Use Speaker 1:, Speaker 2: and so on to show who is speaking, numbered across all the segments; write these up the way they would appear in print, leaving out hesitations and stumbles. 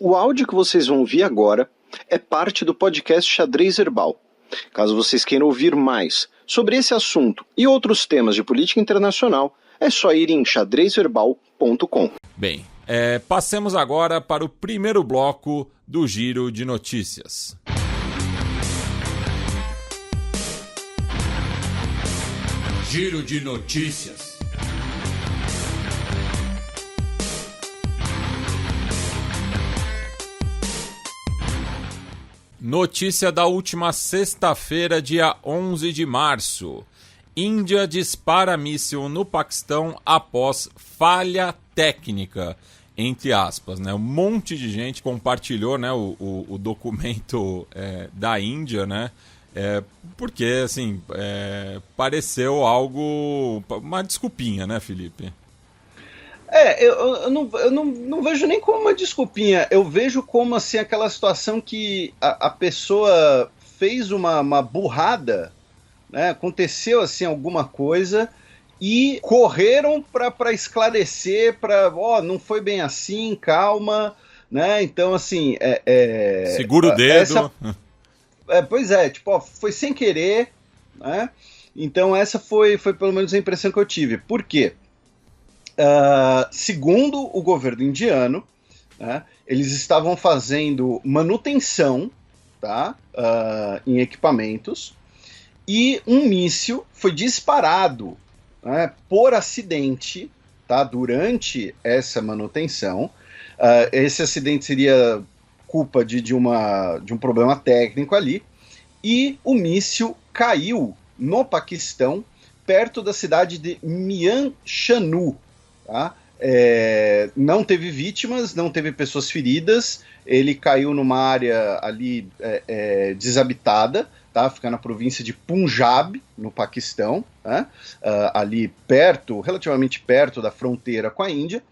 Speaker 1: O áudio que vocês vão ouvir agora é parte do podcast Xadrez Herbal. Caso vocês queiram ouvir mais sobre esse assunto e outros temas de política internacional, é só ir em xadrezherbal.com.
Speaker 2: Bem, passemos agora para o primeiro bloco do Giro de Notícias.
Speaker 3: Giro de Notícias.
Speaker 2: Notícia da última sexta-feira, dia 11 de março. Índia dispara míssil no Paquistão após falha técnica, entre aspas, né? Um monte de gente compartilhou, né, o documento da Índia, né? Porque, assim, pareceu algo... uma desculpinha, né, Felipe?
Speaker 4: Eu não vejo nem como uma desculpinha. Eu vejo como, assim, aquela situação que a pessoa fez uma burrada, né? Aconteceu, assim, alguma coisa e correram para esclarecer, não foi bem assim, calma, né? Então, assim...
Speaker 2: segura o dedo.
Speaker 4: Pois é, tipo, foi sem querer, né? Então essa foi pelo menos a impressão que eu tive. Por quê? Segundo o governo indiano, né, eles estavam fazendo manutenção, tá, em equipamentos, e um míssil foi disparado, né, por acidente, tá, durante essa manutenção. Esse acidente seria culpa de um problema técnico ali, e o míssil caiu no Paquistão, perto da cidade de Mianchanu. Tá? Não teve vítimas, não teve pessoas feridas, ele caiu numa área ali desabitada, tá? Fica na província de Punjab, no Paquistão, tá? Ali perto, relativamente perto da fronteira com a Índia,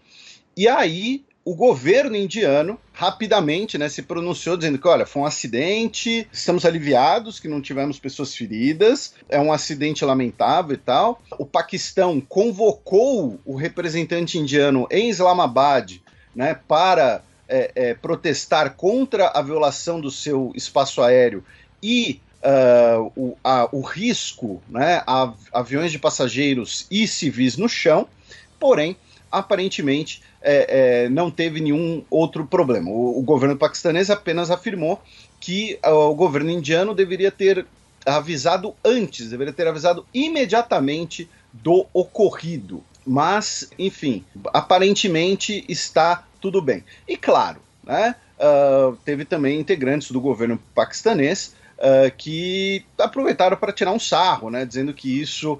Speaker 4: e aí o governo indiano rapidamente, né, se pronunciou dizendo que, olha, foi um acidente, estamos aliviados que não tivemos pessoas feridas, é um acidente lamentável e tal. O Paquistão convocou o representante indiano em Islamabad, né, para protestar contra a violação do seu espaço aéreo e o risco, né, a aviões de passageiros e civis no chão, porém, aparentemente, não teve nenhum outro problema. O governo paquistanês apenas afirmou que o governo indiano deveria ter avisado antes, deveria ter avisado imediatamente do ocorrido. Mas, enfim, aparentemente está tudo bem. E claro, né, teve também integrantes do governo paquistanês que aproveitaram para tirar um sarro, né, dizendo que isso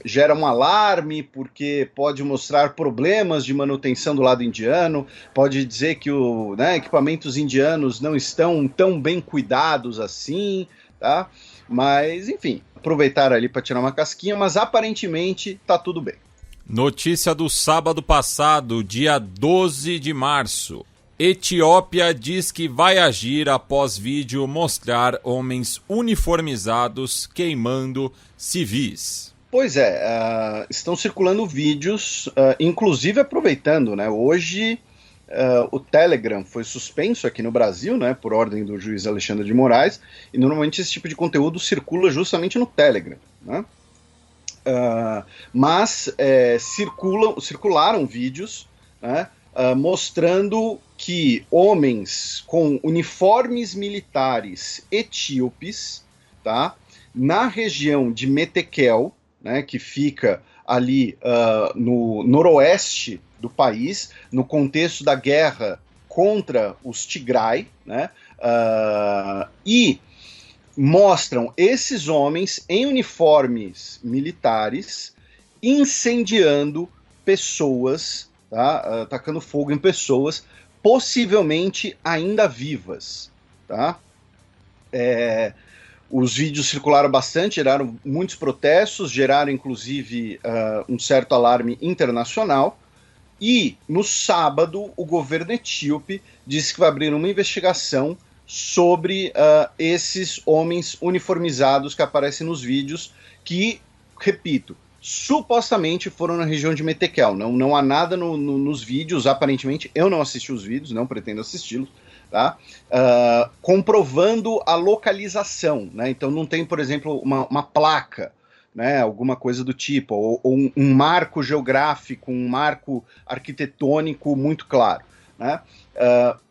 Speaker 4: gera um alarme porque pode mostrar problemas de manutenção do lado indiano, pode dizer que equipamentos indianos não estão tão bem cuidados assim, tá? Mas, enfim, aproveitaram ali para tirar uma casquinha, mas aparentemente tá tudo bem.
Speaker 2: Notícia do sábado passado, dia 12 de março. Etiópia diz que vai agir após vídeo mostrar homens uniformizados queimando civis.
Speaker 4: Pois estão circulando vídeos, inclusive aproveitando, né? Hoje o Telegram foi suspenso aqui no Brasil, né, por ordem do juiz Alexandre de Moraes, e normalmente esse tipo de conteúdo circula justamente no Telegram, né? Mas circularam vídeos, né, mostrando que homens com uniformes militares etíopes, tá, na região de Metekel, né, que fica ali no noroeste do país, no contexto da guerra contra os Tigray, né, e mostram esses homens em uniformes militares incendiando pessoas, tá, atacando fogo em pessoas, possivelmente ainda vivas, tá? Os vídeos circularam bastante, geraram muitos protestos, geraram inclusive um certo alarme internacional, e no sábado o governo etíope disse que vai abrir uma investigação sobre esses homens uniformizados que aparecem nos vídeos, que, repito, supostamente foram na região de Metekel. Não há nada nos vídeos, aparentemente. Eu não assisti os vídeos, não pretendo assisti-los, tá? Comprovando a localização, né? Então não tem, por exemplo, uma placa, né? Alguma coisa do tipo, ou um marco geográfico, um marco arquitetônico muito claro, né?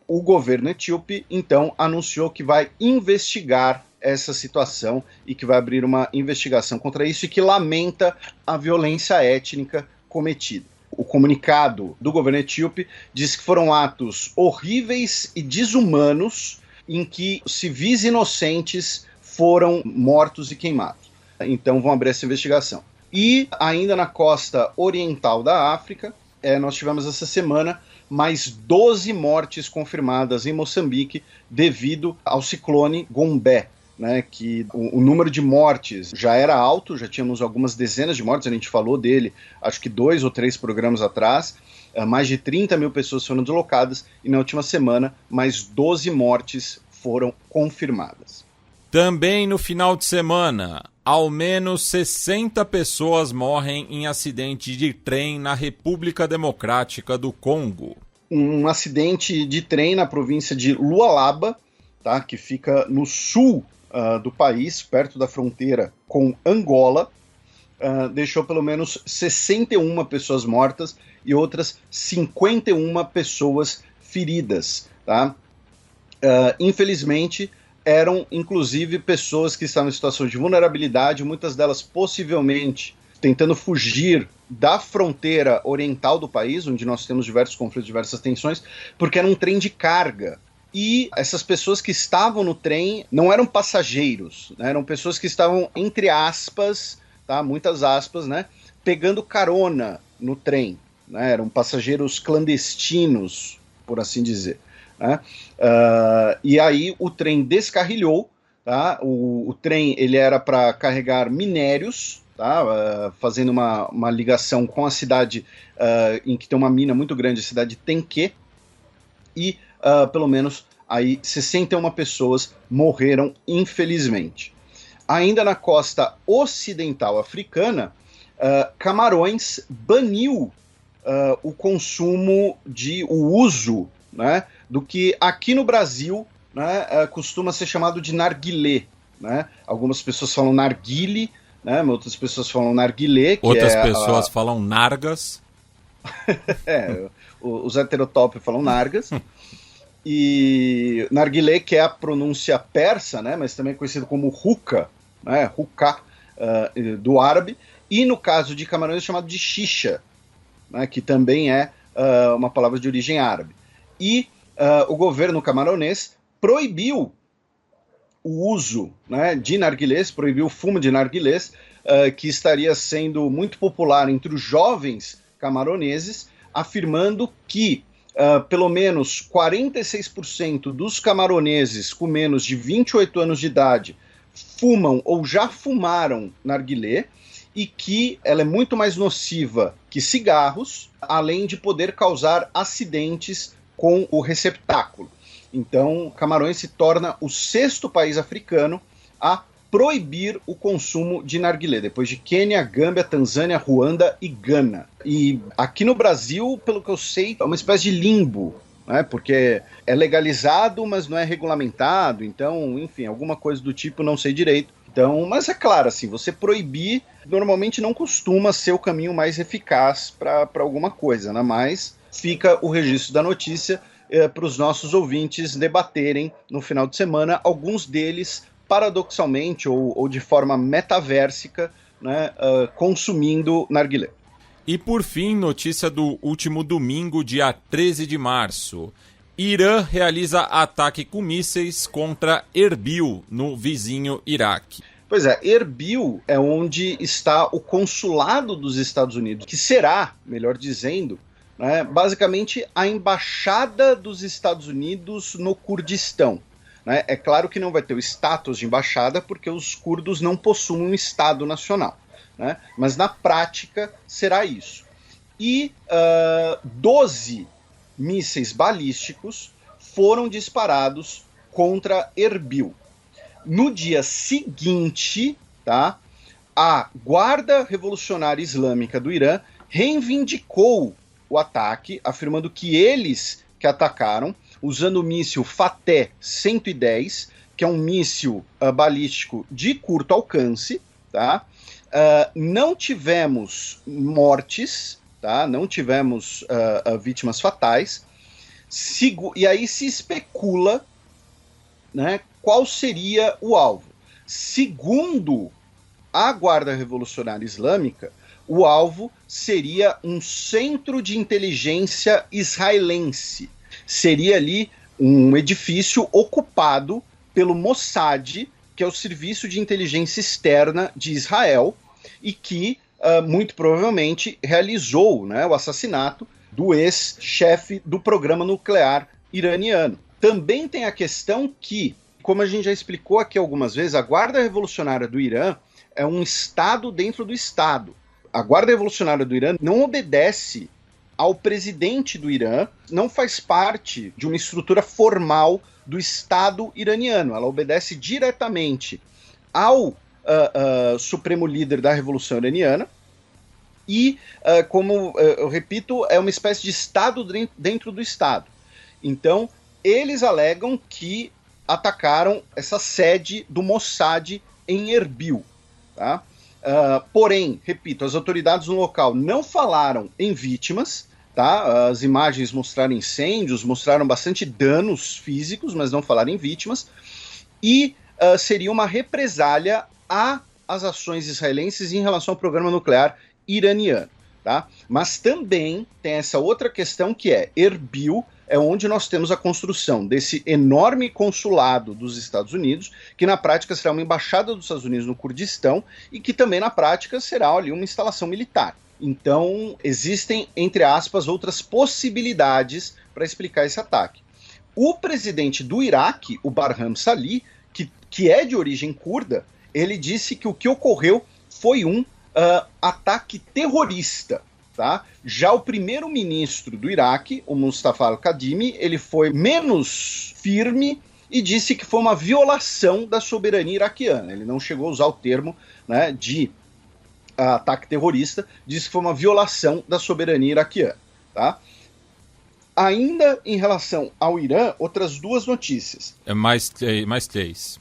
Speaker 4: O governo etíope, então, anunciou que vai investigar essa situação e que vai abrir uma investigação contra isso e que lamenta a violência étnica cometida. O comunicado do governo etíope diz que foram atos horríveis e desumanos em que civis inocentes foram mortos e queimados. Então vão abrir essa investigação. E ainda na costa oriental da África, nós tivemos essa semana mais 12 mortes confirmadas em Moçambique devido ao ciclone Gombé, né, que o número de mortes já era alto, já tínhamos algumas dezenas de mortes, a gente falou dele, acho que 2 ou 3 programas atrás, mais de 30 mil pessoas foram deslocadas, e na última semana, mais 12 mortes foram confirmadas.
Speaker 2: Também no final de semana, ao menos 60 pessoas morrem em acidente de trem na República Democrática do Congo.
Speaker 4: Um acidente de trem na província de Lualaba, tá, que fica no sul do país, perto da fronteira com Angola, deixou pelo menos 61 pessoas mortas e outras 51 pessoas feridas. Tá? Infelizmente, eram inclusive pessoas que estavam em situação de vulnerabilidade, muitas delas possivelmente tentando fugir da fronteira oriental do país, onde nós temos diversos conflitos, diversas tensões, porque era um trem de carga. E essas pessoas que estavam no trem não eram passageiros, né? Eram pessoas que estavam, entre aspas, tá? Muitas aspas, né? Pegando carona no trem, né? Eram passageiros clandestinos, por assim dizer. Né? E aí o trem descarrilhou, tá? O trem ele era para carregar minérios, tá? Fazendo uma ligação com a cidade em que tem uma mina muito grande, a cidade de Tenke, e pelo menos aí 61 pessoas morreram, infelizmente. Ainda na costa ocidental africana, Camarões baniu o consumo o uso, né, do que aqui no Brasil, né, costuma ser chamado de narguilé. Né? Algumas pessoas falam narguile, né, outras pessoas falam narguilé.
Speaker 2: Outras pessoas falam nargas.
Speaker 4: Os heterotópicos falam nargas. E narguilé, que é a pronúncia persa, né, mas também conhecido como hookah, né, hookah, do árabe. E no caso de Camarões é chamado de xixa, né, que também é uma palavra de origem árabe. E o governo camaronês proibiu o uso, né, de narguilés, proibiu o fumo de narguilés, que estaria sendo muito popular entre os jovens camaroneses, afirmando que pelo menos 46% dos camaroneses com menos de 28 anos de idade fumam ou já fumaram narguilé, e que ela é muito mais nociva que cigarros, além de poder causar acidentes com o receptáculo. Então, Camarões se torna o 6º país africano a proibir o consumo de narguilé, depois de Quênia, Gâmbia, Tanzânia, Ruanda e Gana. E aqui no Brasil, pelo que eu sei, é uma espécie de limbo, né, porque é legalizado, mas não é regulamentado, então, enfim, alguma coisa do tipo, não sei direito. Então, mas é claro, assim, você proibir normalmente não costuma ser o caminho mais eficaz para alguma coisa, né? Mas fica o registro da notícia para os nossos ouvintes debaterem no final de semana, alguns deles paradoxalmente ou de forma metaversica, né, consumindo narguilé.
Speaker 2: E por fim, notícia do último domingo, dia 13 de março. Irã realiza ataque com mísseis contra Erbil, no vizinho Iraque.
Speaker 4: Pois é, Erbil é onde está o consulado dos Estados Unidos, que será, melhor dizendo, né, basicamente a embaixada dos Estados Unidos no Kurdistão. Né? É claro que não vai ter o status de embaixada, porque os curdos não possuem um Estado nacional. Né? Mas na prática será isso. E 12 mísseis balísticos foram disparados contra Erbil. No dia seguinte, tá, a Guarda Revolucionária Islâmica do Irã reivindicou o ataque, afirmando que eles que atacaram, usando o míssil Fateh 110, que é um míssil balístico de curto alcance, tá? Não tivemos mortes, tá? Não tivemos vítimas fatais, e aí se especula, né, qual seria o alvo. Segundo a Guarda Revolucionária Islâmica, o alvo seria um centro de inteligência israelense. Seria ali um edifício ocupado pelo Mossad, que é o Serviço de Inteligência Externa de Israel, e que muito provavelmente realizou, né, o assassinato do ex-chefe do programa nuclear iraniano. Também tem a questão que, como a gente já explicou aqui algumas vezes, a Guarda Revolucionária do Irã é um Estado dentro do Estado. A Guarda Revolucionária do Irã não obedece ao presidente do Irã, não faz parte de uma estrutura formal do Estado iraniano. Ela obedece diretamente ao supremo líder da Revolução Iraniana e, como eu repito, é uma espécie de Estado dentro do Estado. Então, eles alegam que atacaram essa sede do Mossad em Erbil, tá? Porém, repito, as autoridades no local não falaram em vítimas, tá? As imagens mostraram incêndios, mostraram bastante danos físicos, mas não falaram em vítimas, e seria uma represália às ações israelenses em relação ao programa nuclear iraniano, tá? Mas também tem essa outra questão que é Erbil, é onde nós temos a construção desse enorme consulado dos Estados Unidos, que na prática será uma embaixada dos Estados Unidos no Kurdistão e que também na prática será ali uma instalação militar. Então existem, entre aspas, outras possibilidades para explicar esse ataque. O presidente do Iraque, o Barham Salih, que é de origem curda, ele disse que o que ocorreu foi um ataque terrorista. Tá? Já o primeiro-ministro do Iraque, o Mustafa al-Kadhimi, ele foi menos firme e disse que foi uma violação da soberania iraquiana. Ele não chegou a usar o termo, né, de ataque terrorista, disse que foi uma violação da soberania iraquiana. Tá? Ainda em relação ao Irã, outras duas notícias.
Speaker 2: Mais três.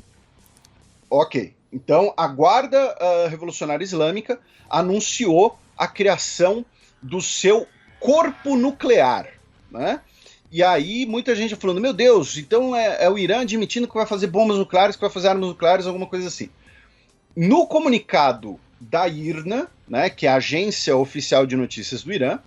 Speaker 4: Ok. Então, a Guarda Revolucionária Islâmica anunciou a criação do seu corpo nuclear, né? E aí muita gente falando, meu Deus, então é o Irã admitindo que vai fazer bombas nucleares, que vai fazer armas nucleares, alguma coisa assim. No comunicado da IRNA, né, que é a agência oficial de notícias do Irã,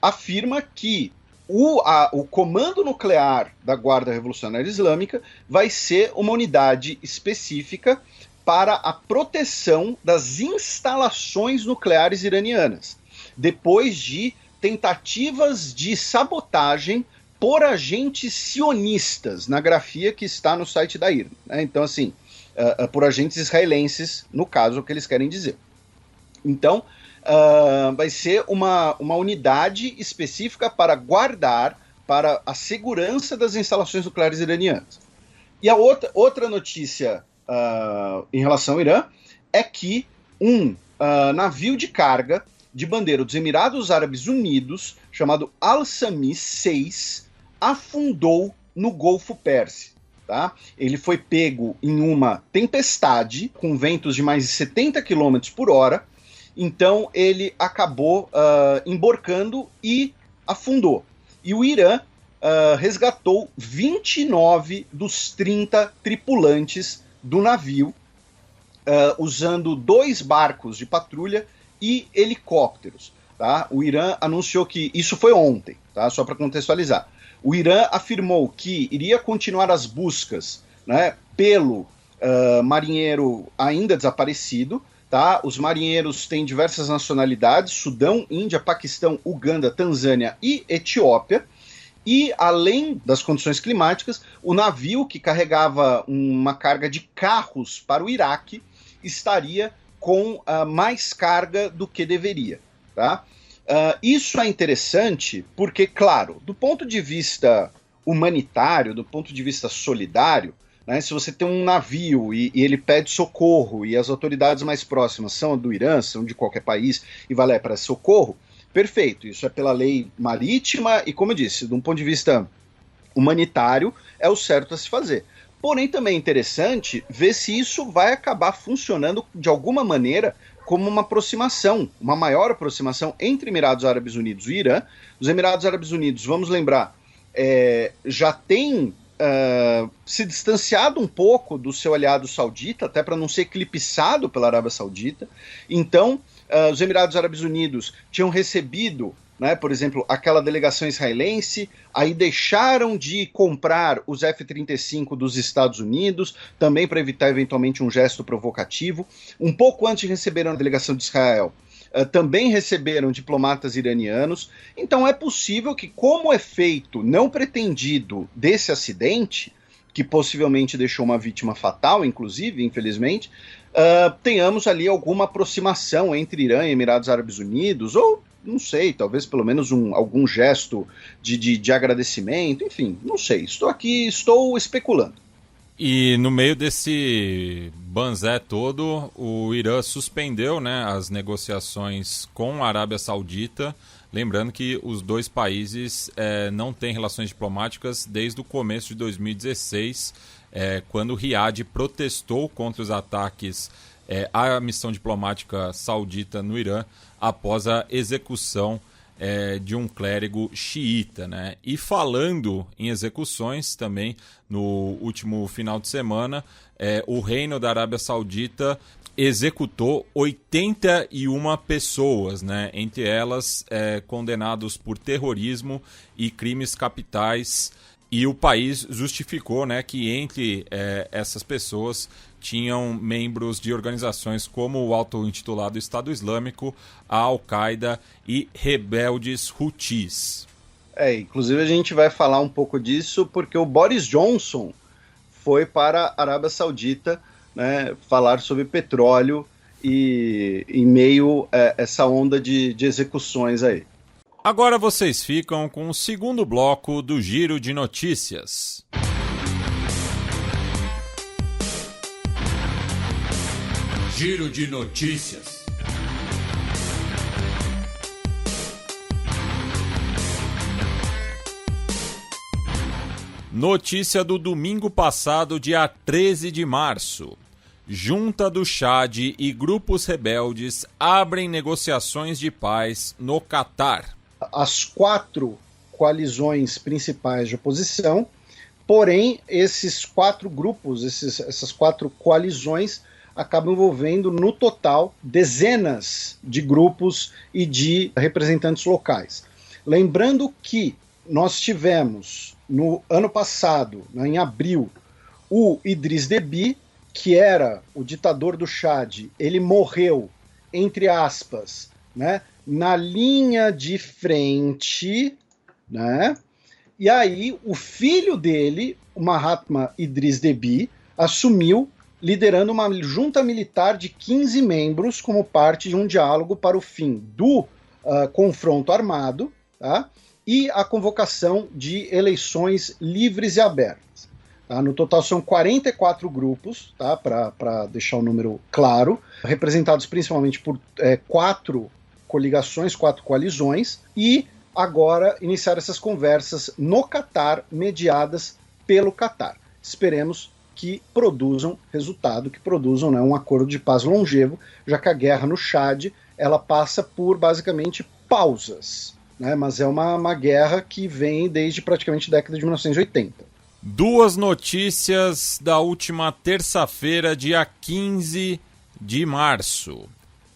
Speaker 4: afirma que o comando nuclear da Guarda Revolucionária Islâmica vai ser uma unidade específica para a proteção das instalações nucleares iranianas, depois de tentativas de sabotagem por agentes sionistas, na grafia que está no site da IRNA. Né? Então, assim, por agentes israelenses, no caso, é o que eles querem dizer. Então, vai ser uma unidade específica para guardar, para a segurança das instalações nucleares iranianas. E a outra notícia em relação ao Irã é que um navio de carga de bandeira dos Emirados Árabes Unidos, chamado Al-Sami 6, afundou no Golfo Pérsico. Tá? Ele foi pego em uma tempestade, com ventos de mais de 70 km por hora, então ele acabou emborcando e afundou. E o Irã resgatou 29 dos 30 tripulantes do navio, usando 2 barcos de patrulha e helicópteros. Tá? O Irã anunciou que isso foi ontem, tá? Só para contextualizar. O Irã afirmou que iria continuar as buscas, né, pelo marinheiro ainda desaparecido. Tá? Os marinheiros têm diversas nacionalidades: Sudão, Índia, Paquistão, Uganda, Tanzânia e Etiópia. E, além das condições climáticas, o navio que carregava uma carga de carros para o Iraque estaria com mais carga do que deveria. Tá? Isso é interessante porque, claro, do ponto de vista humanitário, do ponto de vista solidário, né? Se você tem um navio e ele pede socorro e as autoridades mais próximas são do Irã, são de qualquer país e vai lá para socorro, perfeito, isso é pela lei marítima e, como eu disse, de um ponto de vista humanitário, é o certo a se fazer. Porém, também é interessante ver se isso vai acabar funcionando de alguma maneira como uma aproximação, uma maior aproximação entre Emirados Árabes Unidos e Irã. Os Emirados Árabes Unidos, vamos lembrar, já tem se distanciado um pouco do seu aliado saudita, até para não ser eclipsado pela Arábia Saudita. Então, os Emirados Árabes Unidos tinham recebido, né, por exemplo, aquela delegação israelense, aí deixaram de comprar os F-35 dos Estados Unidos, também para evitar eventualmente um gesto provocativo. Um pouco antes receberam a delegação de Israel, também receberam diplomatas iranianos. Então é possível que, como efeito não pretendido desse acidente, que possivelmente deixou uma vítima fatal, inclusive, infelizmente, tenhamos ali alguma aproximação entre Irã e Emirados Árabes Unidos, ou não sei, talvez pelo menos algum gesto de agradecimento, enfim, não sei, estou especulando.
Speaker 2: E no meio desse banzé todo, o Irã suspendeu, né, as negociações com a Arábia Saudita, lembrando que os dois países não têm relações diplomáticas desde o começo de 2016, quando Riad protestou contra os ataques à missão diplomática saudita no Irã após a execução de um clérigo xiita, né? E falando em execuções também, no último final de semana, o Reino da Arábia Saudita executou 81 pessoas, né? Entre elas condenados por terrorismo e crimes capitais, e o país justificou, né, que entre essas pessoas tinham membros de organizações como o auto-intitulado Estado Islâmico, a Al-Qaeda e rebeldes Houthis.
Speaker 4: Inclusive a gente vai falar um pouco disso porque o Boris Johnson foi para a Arábia Saudita, né, falar sobre petróleo e em meio a essa onda de execuções aí.
Speaker 2: Agora vocês ficam com o segundo bloco do Giro de Notícias.
Speaker 3: Giro de Notícias.
Speaker 2: Notícia do domingo passado, dia 13 de março. Junta do Chad e grupos rebeldes abrem negociações de paz no Catar.
Speaker 4: As 4 coalizões principais de oposição, porém, esses 4 grupos, essas 4 coalizões acabam envolvendo, no total, dezenas de grupos e de representantes locais. Lembrando que nós tivemos, no ano passado, em abril, o Idriss Déby, que era o ditador do Chad. Ele morreu, entre aspas, né, na linha de frente, né? E aí o filho dele, o Mahatma Idriss Déby, assumiu, liderando uma junta militar de 15 membros como parte de um diálogo para o fim do confronto armado, tá? E a convocação de eleições livres e abertas. Tá? No total são 44 grupos, tá? Para deixar o número claro, representados principalmente por 4 coligações, 4 coalizões, e agora iniciar essas conversas no Catar, mediadas pelo Catar. Esperemos que produzam resultado, que produzam, né, um acordo de paz longevo, já que a guerra no Chad ela passa por basicamente pausas, né, mas é uma guerra que vem desde praticamente a década de 1980.
Speaker 2: Duas notícias da última terça-feira, dia 15 de março.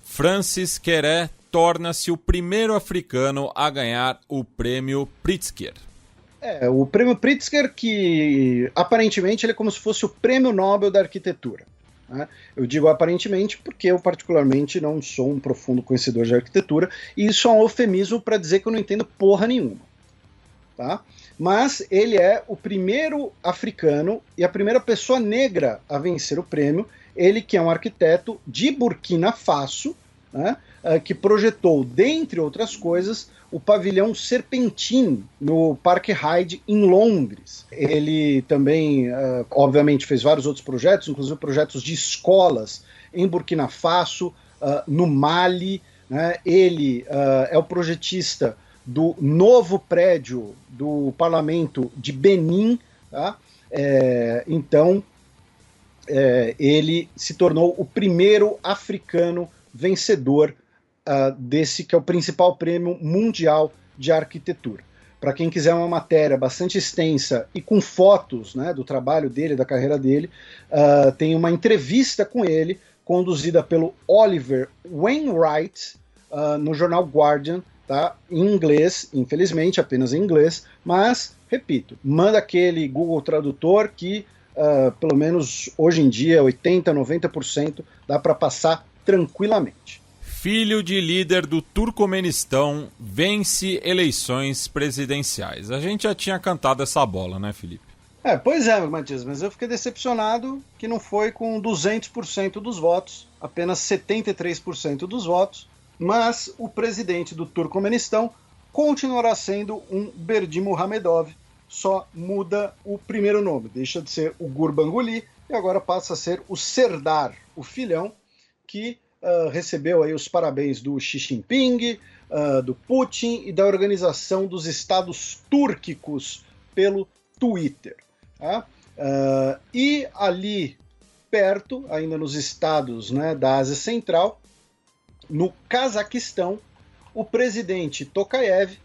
Speaker 2: Francis Queré torna-se o primeiro africano a ganhar o prêmio Pritzker.
Speaker 4: O prêmio Pritzker, que aparentemente ele é como se fosse o prêmio Nobel da arquitetura. Né? Eu digo aparentemente porque eu particularmente não sou um profundo conhecedor de arquitetura, e isso é um eufemismo para dizer que eu não entendo porra nenhuma. Tá? Mas ele é o primeiro africano e a primeira pessoa negra a vencer o prêmio, ele que é um arquiteto de Burkina Faso, né, que projetou, dentre outras coisas, o pavilhão Serpentine no Parque Hyde, em Londres. Ele também, obviamente, fez vários outros projetos, inclusive projetos de escolas em Burkina Faso, no Mali, né? Ele é o projetista do novo prédio do parlamento de Benin, tá? Então, ele se tornou o primeiro africano vencedor desse que é o principal prêmio mundial de arquitetura. Para quem quiser uma matéria bastante extensa e com fotos, né, do trabalho dele, da carreira dele, tem uma entrevista com ele, conduzida pelo Oliver Wainwright, no jornal Guardian, tá? Em inglês, infelizmente, apenas em inglês, mas, repito, manda aquele Google Tradutor que, pelo menos hoje em dia, 80%, 90% dá para passar tranquilamente.
Speaker 2: Filho de líder do Turcomenistão vence eleições presidenciais. A gente já tinha cantado essa bola, né, Felipe?
Speaker 4: Pois é, Matias, mas eu fiquei decepcionado que não foi com 200% dos votos, apenas 73% dos votos, mas o presidente do Turcomenistão continuará sendo um Berdimuhamedov, só muda o primeiro nome, deixa de ser o Gurbanguly e agora passa a ser o Serdar, o filhão, que recebeu aí os parabéns do Xi Jinping, do Putin e da Organização dos Estados Túrquicos pelo Twitter. Tá? E ali perto, ainda nos estados, né, da Ásia Central, no Cazaquistão, o presidente Tokayev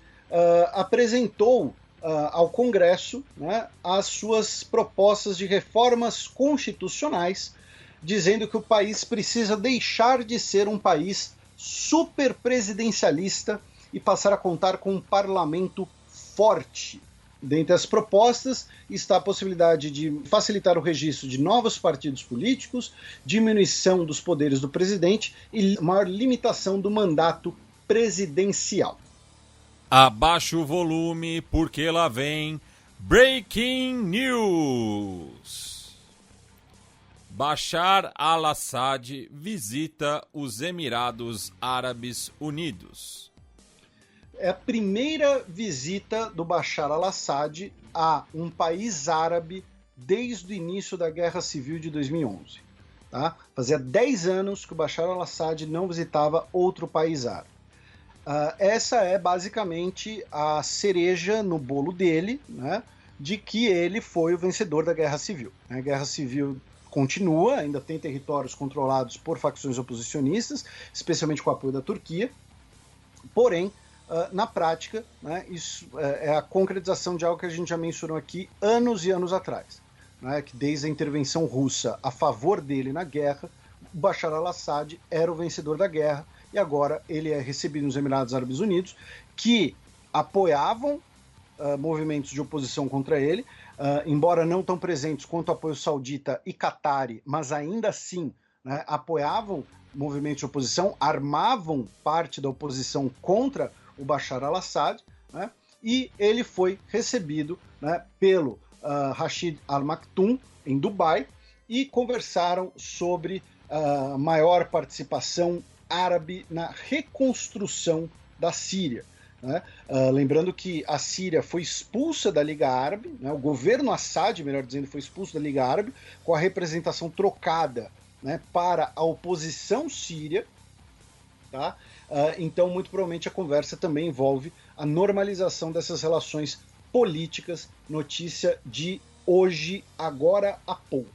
Speaker 4: apresentou ao Congresso, né, as suas propostas de reformas constitucionais, dizendo que o país precisa deixar de ser um país superpresidencialista e passar a contar com um parlamento forte. Dentre as propostas está a possibilidade de facilitar o registro de novos partidos políticos, diminuição dos poderes do presidente e maior limitação do mandato presidencial.
Speaker 2: Abaixa o volume porque lá vem Breaking News. Bashar al-Assad visita os Emirados Árabes Unidos.
Speaker 4: É a primeira visita do Bashar al-Assad a um país árabe desde o início da Guerra Civil de 2011. Tá? Fazia 10 anos que o Bashar al-Assad não visitava outro país árabe. Essa é basicamente a cereja no bolo dele, né, de que ele foi o vencedor da Guerra Civil. A Guerra Civil continua, ainda tem territórios controlados por facções oposicionistas, especialmente com o apoio da Turquia, porém, na prática, né, isso é a concretização de algo que a gente já mencionou aqui anos e anos atrás, né, que desde a intervenção russa a favor dele na guerra, o Bashar al-Assad era o vencedor da guerra e agora ele é recebido nos Emirados Árabes Unidos, que apoiavam movimentos de oposição contra ele, embora não tão presentes quanto o apoio saudita e qatari, mas ainda assim, né, apoiavam movimentos de oposição, armavam parte da oposição contra o Bashar al-Assad, né, e ele foi recebido, né, pelo Rashid Al Maktoum em Dubai e conversaram sobre a maior participação árabe na reconstrução da Síria. Né? Lembrando que a Síria foi expulsa da Liga Árabe, né? O governo Assad, melhor dizendo, foi expulso da Liga Árabe, com a representação trocada, né, para a oposição síria. Tá? Então, muito provavelmente, a conversa também envolve a normalização dessas relações políticas, notícia de hoje, agora há pouco.